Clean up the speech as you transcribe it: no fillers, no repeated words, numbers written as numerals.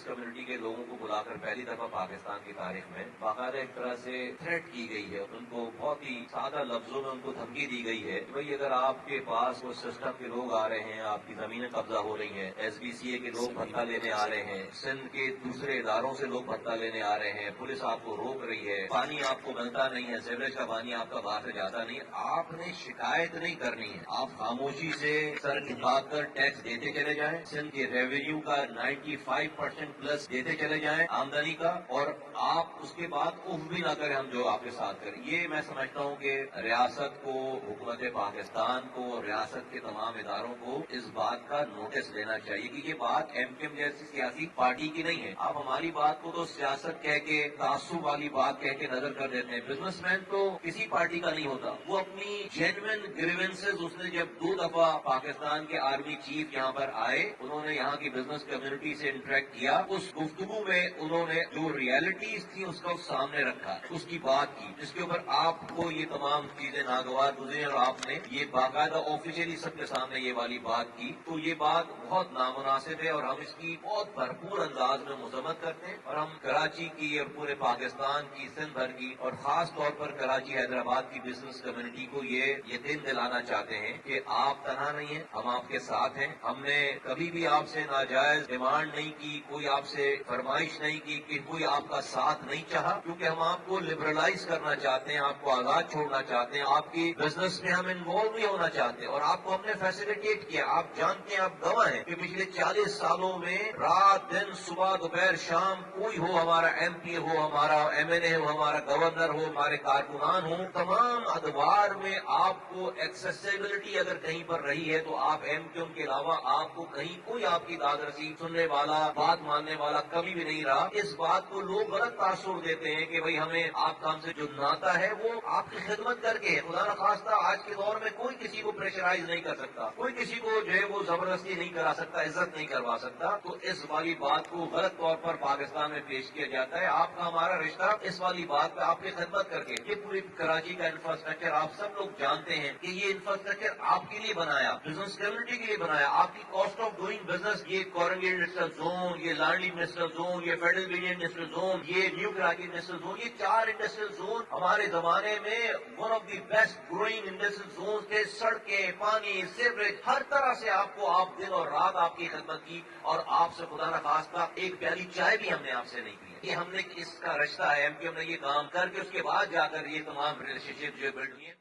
Business community के लोगों को बुलाकर पहली दफा पाकिस्तान की तारीख में बाकायदा एक तरह से थ्रेट की गई है। उनको बहुत ही सादा लफ्जों में उनको धमकी दी गई है कि भाई अगर आपके पास वो सिस्टम के लोग आ रहे हैं, आपकी जमीनें कब्जा हो रही हैं, SBCA के लोग भत्ता लेने आ रहे हैं, सिंध के दूसरे इदारों से लोग भत्ता लेने आ रहे हैं, पुलिस आपको रोक रही है, पानी आपको मिलता नहीं है, सीवरेज का पानी आपका बाहर से जाता नहीं है, आपने शिकायत नहीं करनी है। आप खामोशी से सर झुकाकर टैक्स देते चले जाएं, सिंध के रेवेन्यू का 95% प्लस देते चले जाएं आमदनी का, और आप उसके बाद उफ भी ना करें हम जो आपके साथ करें। ये मैं समझता हूँ कि रियासत को, हुकूमत पाकिस्तान को, रियासत के तमाम इदारों को इस बात का नोटिस लेना चाहिए कि ये बात MKM जैसी सियासी पार्टी की नहीं है। आप हमारी बात को तो सियासत कह के, तासुब वाली बात कह के नजर कर देते हैं। बिजनेसमैन तो किसी पार्टी का नहीं होता, वो अपनी जेन्युइन ग्रीवेंसेस, उसने जब 2 दफा पाकिस्तान के आर्मी चीफ यहाँ पर आए, उन्होंने यहाँ की बिजनेस कम्युनिटी से इंटरेक्ट किया, उस गुफ्तगू में उन्होंने जो रियलिटीज थी उसका सामने रखा, उसकी बात की, जिसके ऊपर आपको ये तमाम चीजें नागवार गुजरी और आपने ये बाकायदा ऑफिशियली सबके सामने ये वाली बात की। तो ये बात बहुत नामुनासिब है और हम इसकी बहुत भरपूर अंदाज में मजम्मत करते हैं, और हम कराची की और पूरे पाकिस्तान की, सिंध भर की और खास तौर पर कराची हैदराबाद की बिजनेस कम्युनिटी को ये यकीन दिलाना चाहते हैं कि आप तनहा नहीं हैं, हम आपके साथ हैं। हमने कभी भी आपसे नाजायज डिमांड नहीं की, कोई आपसे फरमाइश नहीं की कि कोई आपका साथ नहीं चाहा, क्योंकि हम आपको लिबरलाइज करना चाहते हैं, आपको आजाद छोड़ना चाहते हैं, आपकी बिजनेस में हम इन्वॉल्व नहीं होना चाहते, और आपको हमने फैसिलिटेट किया। आप जानते हैं, आप गवाह हैं कि पिछले 40 सालों में रात दिन, सुबह दोपहर शाम, कोई हो, हमारा MP हो, हमारा MNA हो, हमारा गवर्नर हो, हमारे कारकुनान हो, तमाम अदवार में आपको एक्सेसिबिलिटी अगर कहीं पर रही है तो आप MKM के अलावा आपको कहीं कोई आपकी दादरसी सुनने वाला, बात मानने वाला कभी भी नहीं रहा। इस बात को लोग गलत तासुर देते हैं कि भाई हमें आपका हमसे जो नाता है वो आपकी खिदमत करके है। खुदा न खास्ता आज के दौर में कोई किसी को प्रेशराइज नहीं कर सकता, कोई किसी को जो है वो जबरदस्ती नहीं करा सकता, इज्जत नहीं करवा सकता। तो इस वाली बात को गलत तौर पर पाकिस्तान में पेश किया जाता है। आपका हमारा रिश्ता इस वाली बात पे आपकी खिदमत करके, ये पूरी कराची का इंफ्रास्ट्रक्चर आप सब लोग जानते हैं कि ये इंफ्रास्ट्रक्चर आपके लिए बनाया, बिजनेस कम्युनिटी के लिए बनाया। आपकी कॉस्ट ऑफ डूइंग बिजनेस, ये कोरंगी इंडस्ट्रियल जोन, ये लाडली इंडस्ट्रियल जोन, ये फेडरल यूनियन इंडस्ट्रियल जोन, ये न्यू कराची इंडस्ट्रियल जोन, ये 4 इंडस्ट्रियल जोन हमारे जमाने में one of the best growing industrial zone थे। सड़कें, पानी, सीवरेज, हर तरह से आपको, आप दिन और रात आपकी खिदमत की, और आपसे खुदा न खास्ता एक प्याली चाय भी हमने आपसे नहीं पी। ये हमने इसका रिश्ता है MKM ने ये काम करके उसके बाद जाकर ये तमाम रिलेशनशिप जो बिल्ड हुई है।